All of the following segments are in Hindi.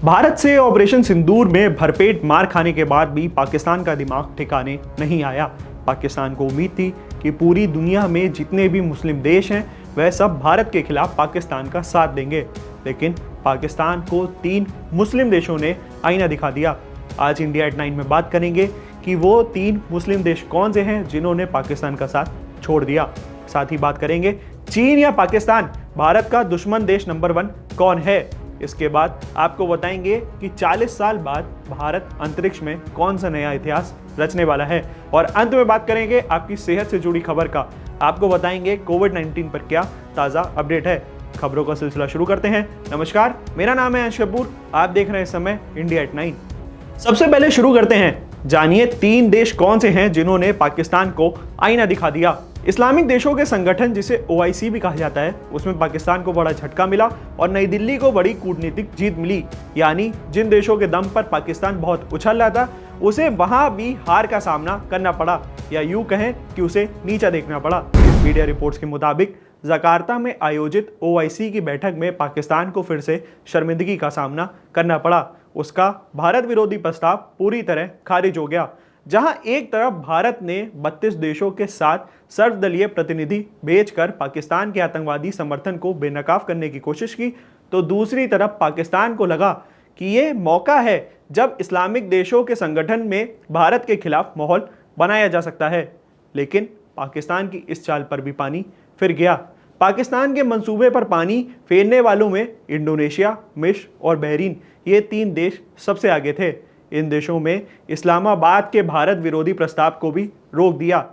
भारत से ऑपरेशन सिंदूर में भरपेट मार खाने के बाद भी पाकिस्तान का दिमाग ठिकाने नहीं आया। पाकिस्तान को उम्मीद थी कि पूरी दुनिया में जितने भी मुस्लिम देश हैं वह सब भारत के खिलाफ पाकिस्तान का साथ देंगे, लेकिन पाकिस्तान को 3 मुस्लिम देशों ने आईना दिखा दिया। आज इंडिया एट 9 में बात करेंगे कि वो 3 मुस्लिम देश कौन से हैं जिन्होंने पाकिस्तान का साथ छोड़ दिया। साथ ही बात करेंगे चीन या पाकिस्तान, भारत का दुश्मन देश नंबर 1 कौन है। इसके बाद आपको बताएंगे कि 40 साल बाद भारत अंतरिक्ष में कौन सा नया इतिहास रचने वाला है। और अंत में बात करेंगे आपकी सेहत से जुड़ी खबर का। आपको बताएंगे कोविड-19 पर क्या ताज़ा अपडेट है। खबरों का सिलसिला शुरू करते हैं। नमस्कार, मेरा नाम है अंश कपूर, आप देख रहे हैं इस समय इंडिया एट 9। सबसे पहले शुरू करते हैं, जानिए 3 देश कौन से हैं जिन्होंने पाकिस्तान को आईना दिखा दिया। इस्लामिक देशों के संगठन जिसे OIC भी कहा जाता है, उसमें पाकिस्तान को बड़ा झटका मिला और नई दिल्ली को बड़ी कूटनीतिक जीत मिली। यानी जिन देशों के दम पर पाकिस्तान बहुत उछल रहा था, उसे वहां भी हार का सामना करना पड़ा, या यूं कहें कि उसे नीचा देखना पड़ा। मीडिया रिपोर्ट्स के मुताबिक जकार्ता में आयोजित OIC की बैठक में पाकिस्तान को फिर से शर्मिंदगी का सामना करना पड़ा। उसका भारत विरोधी प्रस्ताव पूरी तरह खारिज हो गया। जहां एक तरफ भारत ने 32 देशों के साथ सर्वदलीय प्रतिनिधि भेजकर पाकिस्तान के आतंकवादी समर्थन को बेनकाब करने की कोशिश की, तो दूसरी तरफ पाकिस्तान को लगा कि ये मौका है जब इस्लामिक देशों के संगठन में भारत के खिलाफ माहौल बनाया जा सकता है। लेकिन पाकिस्तान की इस चाल पर भी पानी फिर गया। पाकिस्तान के मंसूबे पर पानी फेरने वालों में इंडोनेशिया, मिस्र और बहरीन, ये 3 देश सबसे आगे थे। इन देशों में इस्लामाबाद के भारत विरोधी प्रस्ताव को भी रोक दिया।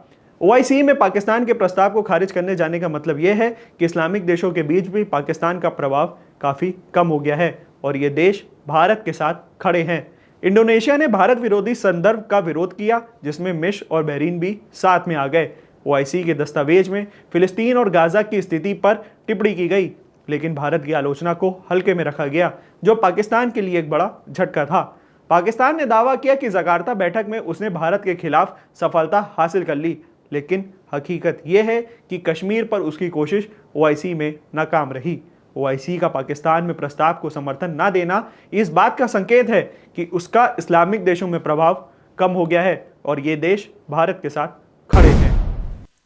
OIC में पाकिस्तान के प्रस्ताव को खारिज करने जाने का मतलब यह है कि इस्लामिक देशों के बीच भी पाकिस्तान का प्रभाव काफ़ी कम हो गया है और ये देश भारत के साथ खड़े हैं। इंडोनेशिया ने भारत विरोधी संदर्भ का विरोध किया, जिसमें मिस्र और बहरीन भी साथ में आ गए। OIC के दस्तावेज में फिलिस्तीन और गाजा की स्थिति पर टिप्पणी की गई, लेकिन भारत की आलोचना को हल्के में रखा गया, जो पाकिस्तान के लिए एक बड़ा झटका था। पाकिस्तान ने दावा किया कि जकार्ता बैठक में उसने भारत के खिलाफ सफलता हासिल कर ली, लेकिन हकीकत यह है कि कश्मीर पर उसकी कोशिश OIC में नाकाम रही। OIC का पाकिस्तान में प्रस्ताव को समर्थन न देना इस बात का संकेत है कि उसका इस्लामिक देशों में प्रभाव कम हो गया है और ये देश भारत के साथ खड़े हैं।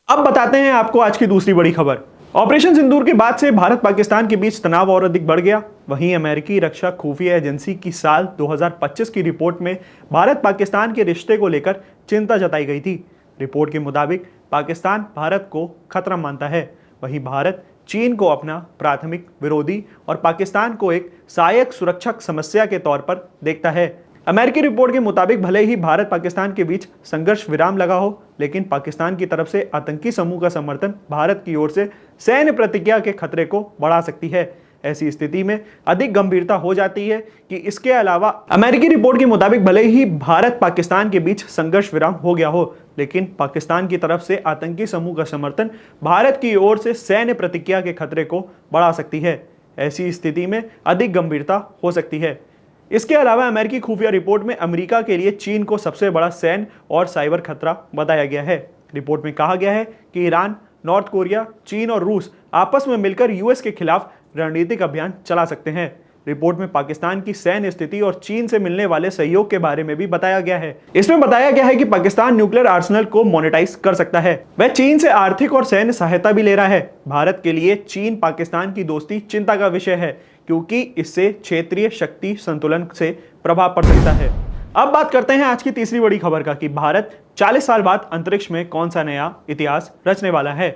अब बताते हैं आपको आज की दूसरी बड़ी खबर। ऑपरेशन सिंदूर के बाद से भारत पाकिस्तान के बीच तनाव और अधिक बढ़ गया। वहीं अमेरिकी रक्षा खुफिया एजेंसी की साल 2025 की रिपोर्ट में भारत पाकिस्तान के रिश्ते को लेकर चिंता जताई गई थी। रिपोर्ट के मुताबिक पाकिस्तान भारत को खतरा मानता है, वहीं भारत चीन को अपना प्राथमिक विरोधी और पाकिस्तान को एक सहायक सुरक्षक समस्या के तौर पर देखता है। अमेरिकी रिपोर्ट के मुताबिक भले ही भारत पाकिस्तान के बीच संघर्ष विराम लगा हो, लेकिन पाकिस्तान की तरफ से आतंकी समूह का समर्थन भारत की ओर से सैन्य प्रतिक्रिया के खतरे को बढ़ा सकती है। ऐसी स्थिति में अधिक गंभीरता हो जाती है कि इसके अलावा अमेरिकी रिपोर्ट के मुताबिक भले ही भारत पाकिस्तान के बीच संघर्ष विराम हो गया हो, लेकिन पाकिस्तान की तरफ से आतंकी समूह का समर्थन भारत की ओर से सैन्य प्रतिक्रिया के खतरे को बढ़ा सकती है। ऐसी स्थिति में अधिक गंभीरता हो सकती है। इसके अलावा अमेरिकी खुफिया रिपोर्ट में अमेरिका के लिए चीन को सबसे बड़ा सैन्य और साइबर खतरा बताया गया है। रिपोर्ट में कहा गया है कि ईरान, नॉर्थ कोरिया, चीन और रूस आपस में मिलकर US के खिलाफ रणनीतिक अभियान चला सकते हैं। रिपोर्ट में पाकिस्तान की सैन्य स्थिति और चीन से मिलने वाले सहयोग के बारे में भी बताया गया है। इसमें बताया गया है कि पाकिस्तान न्यूक्लियर आर्सेनल को मोनेटाइज कर सकता है। वह चीन से आर्थिक और सैन्य सहायता भी ले रहा है। भारत के लिए चीन पाकिस्तान की दोस्ती चिंता का विषय है, क्योंकि इससे क्षेत्रीय शक्ति संतुलन से प्रभाव पड़ सकता है। अब बात करते हैं आज की तीसरी बड़ी खबर का कि भारत 40 साल बाद अंतरिक्ष में कौन सा नया इतिहास रचने वाला है।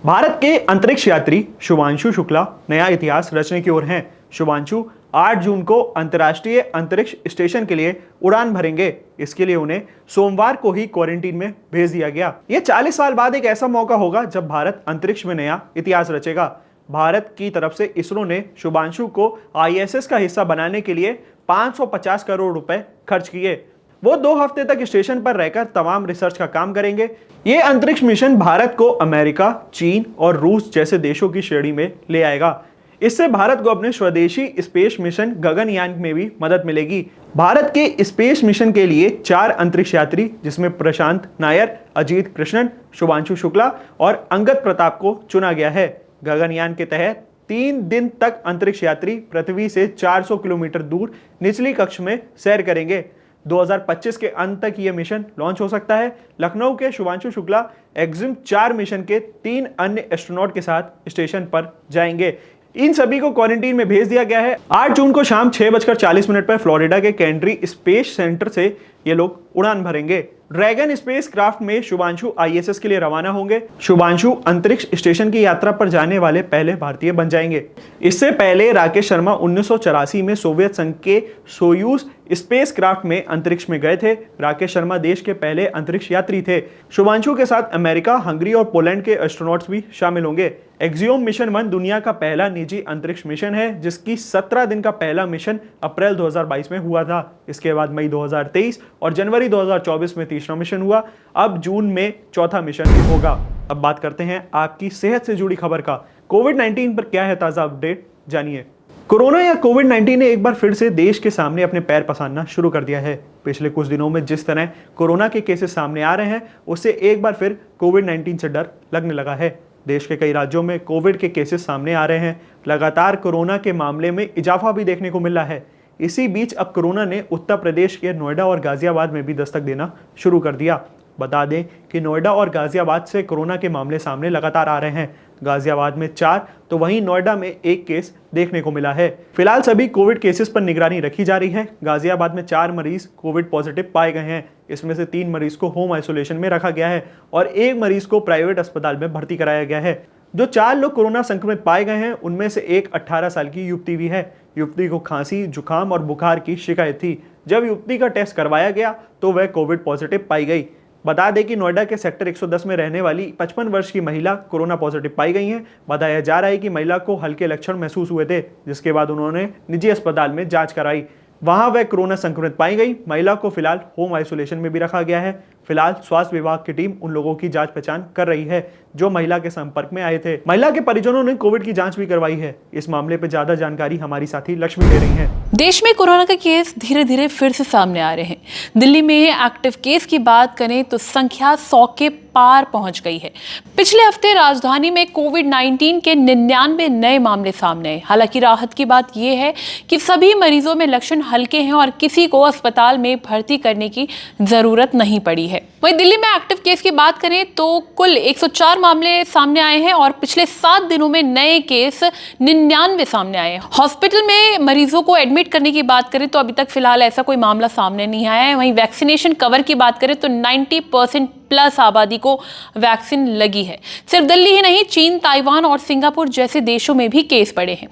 भारत के अंतरिक्ष यात्री शुभांशु शुक्ला नया इतिहास रचने की ओर हैं। शुभांशु 8 जून को अंतर्राष्ट्रीय अंतरिक्ष स्टेशन के लिए उड़ान भरेंगे। इसके लिए उन्हें सोमवार को ही क्वारंटीन में भेज दिया गया। यह 40 साल बाद एक ऐसा मौका होगा जब भारत अंतरिक्ष में नया इतिहास रचेगा। भारत की तरफ से इसरो ने शुभांशु को ISS का हिस्सा बनाने के लिए 550 करोड़ रुपए खर्च किए। वो 2 हफ्ते तक स्टेशन पर रहकर तमाम रिसर्च का काम करेंगे। ये अंतरिक्ष मिशन भारत को अमेरिका, चीन और रूस जैसे देशों की श्रेणी में ले आएगा। इससे भारत को अपने स्वदेशी स्पेस मिशन गगनयान में भी मदद मिलेगी। भारत के स्पेस मिशन के लिए 4 अंतरिक्ष यात्री, जिसमें प्रशांत नायर, अजीत कृष्णन, शुभांशु शुक्ला और अंगद प्रताप को चुना गया है। गगनयान के तहत 3 दिन तक अंतरिक्ष यात्री पृथ्वी से 400 किलोमीटर दूर निचली कक्ष में सैर करेंगे। 2025 के अंत तक यह मिशन लॉन्च हो सकता है। लखनऊ के शुभांशु शुक्ला एक्जिम 4 मिशन के 3 अन्य एस्ट्रोनॉट के साथ स्टेशन पर जाएंगे। इन सभी को क्वारंटीन में भेज दिया गया है। 8 जून को शाम 6:40 पर फ्लोरिडा के केंड्री स्पेस सेंटर से ये लोग उड़ान भरेंगे। ड्रैगन स्पेस क्राफ्ट में शुभांशु ISS के लिए रवाना होंगे। शुभांशु अंतरिक्ष स्टेशन की यात्रा पर जाने वाले पहले भारतीय बन जाएंगे। इससे पहले राकेश शर्मा 1984 में सोवियत संघ के सोयूज स्पेस क्राफ्ट में अंतरिक्ष में गए थे। राकेश शर्मा देश के पहले अंतरिक्ष यात्री थे। शुभांशु के साथ अमेरिका, हंगरी और पोलैंड के एस्ट्रोनॉट्स भी शामिल होंगे। एक्सियोम मिशन 1 दुनिया का पहला निजी अंतरिक्ष मिशन है, जिसकी 17 दिन का पहला मिशन अप्रैल 2022 में हुआ था। इसके बाद मई 2023 और जनवरी 2024 में तीसरा मिशन हुआ। अब जून में चौथा मिशन होगा। अब बात करते हैं आपकी सेहत से जुड़ी खबर का। कोविड-19 पर क्या है ताजा अपडेट, जानिए। कोरोना या कोविड-19 ने एक बार फिर से देश के सामने अपने पैर पसारना शुरू कर दिया है। पिछले कुछ दिनों में जिस तरह कोरोना के केसेस सामने आ रहे हैं, उससे एक बार फिर कोविड-19 से डर लगने लगा है। देश के कई राज्यों में कोविड के केसेस सामने आ रहे हैं। लगातार कोरोना के मामले में इजाफा भी देखने को मिल रहा है। इसी बीच अब कोरोना ने उत्तर प्रदेश के नोएडा और गाजियाबाद में भी दस्तक देना शुरू कर दिया। बता दें कि नोएडा और गाजियाबाद से कोरोना के मामले सामने लगातार आ रहे हैं। गाजियाबाद में 4 तो वहीं नोएडा में 1 केस देखने को मिला है। फिलहाल सभी कोविड केसेस पर निगरानी रखी जा रही है। गाजियाबाद में 4 मरीज कोविड पॉजिटिव पाए गए हैं। इसमें से 3 मरीज को होम आइसोलेशन में रखा गया है और 1 मरीज को प्राइवेट अस्पताल में भर्ती कराया गया है। जो 4 लोग कोरोना संक्रमित पाए गए हैं, उनमें से एक 18 साल की युवती भी है। युवती को खांसी, जुकाम और बुखार की शिकायत थी। जब युवती का टेस्ट करवाया गया तो वह कोविड पॉजिटिव पाई गई। बता दें कि नोएडा के सेक्टर 110 में रहने वाली 55 वर्ष की महिला कोरोना पॉजिटिव पाई गई हैं। बताया जा रहा है कि महिला को हल्के लक्षण महसूस हुए थे, जिसके बाद उन्होंने निजी अस्पताल में जांच कराई। वहां वह कोरोना संक्रमित पाई गई। महिला को फिलहाल होम आइसोलेशन में भी रखा गया है। फिलहाल स्वास्थ्य विभाग की टीम उन लोगों की जांच पहचान कर रही है जो महिला के संपर्क में आए थे। महिला के परिजनों ने कोविड की जांच भी करवाई है। इस मामले पर ज्यादा जानकारी हमारी साथी लक्ष्मी दे रही हैं। देश में कोरोना के केस धीरे धीरे फिर से सामने आ रहे हैं। दिल्ली में एक्टिव केस की बात करें तो संख्या 100 के पार पहुंच गई है। पिछले हफ्ते राजधानी में कोविड-19 के 99 नए मामले सामने आए। हालांकि राहत की बात यह है कि सभी मरीजों में लक्षण हल्के हैं और किसी को अस्पताल में भर्ती करने की जरूरत नहीं पड़ी है। वहीं दिल्ली में एक्टिव केस की बात करें तो कुल 104 मामले सामने आए हैं और पिछले 7 दिनों में नए केस 99 सामने आए हैं। हॉस्पिटल में मरीजों को एडमिट करने की बात करें तो अभी तक फिलहाल ऐसा कोई मामला सामने नहीं आया है। वहीं वैक्सीनेशन कवर की बात करें तो 90% प्लस आबादी को वैक्सीन लगी है। सिर्फ दिल्ली ही नहीं, चीन, ताइवान और सिंगापुर जैसे देशों में भी केस बढ़े हैं।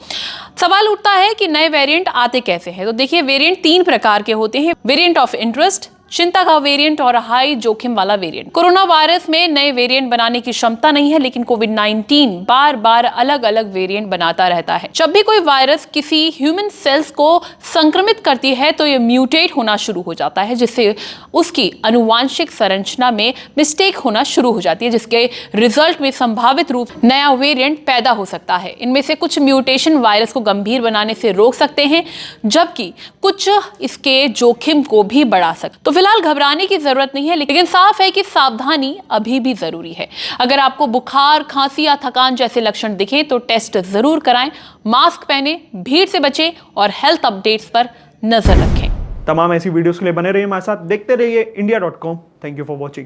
सवाल उठता है कि नए वेरिएंट आते कैसे हैं। तो देखिए, वेरिएंट 3 प्रकार के होते हैं। वेरिएंट ऑफ इंटरेस्ट, चिंता का वेरिएंट और हाई जोखिम वाला वेरिएंट। कोरोना वायरस में नए वेरिएंट बनाने की क्षमता नहीं है, लेकिन कोविड-19 बार बार अलग अलग वेरिएंट बनाता रहता है। जब भी कोई वायरस किसी ह्यूमन सेल्स को संक्रमित करती है तो ये म्यूटेट होना शुरू हो जाता है, जिससे उसकी अनुवांशिक संरचना में मिस्टेक होना शुरू हो जाती है, जिसके रिजल्ट में संभावित रूप नया वेरिएंट पैदा हो सकता है। इनमें से कुछ म्यूटेशन वायरस को गंभीर बनाने से रोक सकते हैं, जबकि कुछ इसके जोखिम को भी बढ़ा सकते। तो फिलहाल घबराने की जरूरत नहीं है, लेकिन साफ है कि सावधानी अभी भी जरूरी है। अगर आपको बुखार, खांसी या थकान जैसे लक्षण दिखे तो टेस्ट जरूर कराएं, मास्क पहने, भीड़ से बचें और हेल्थ अपडेट्स पर नजर रखें। तमाम ऐसी वीडियोस के लिए बने रहिए हमारे साथ, देखते रहिए India.com। Thank you for watching.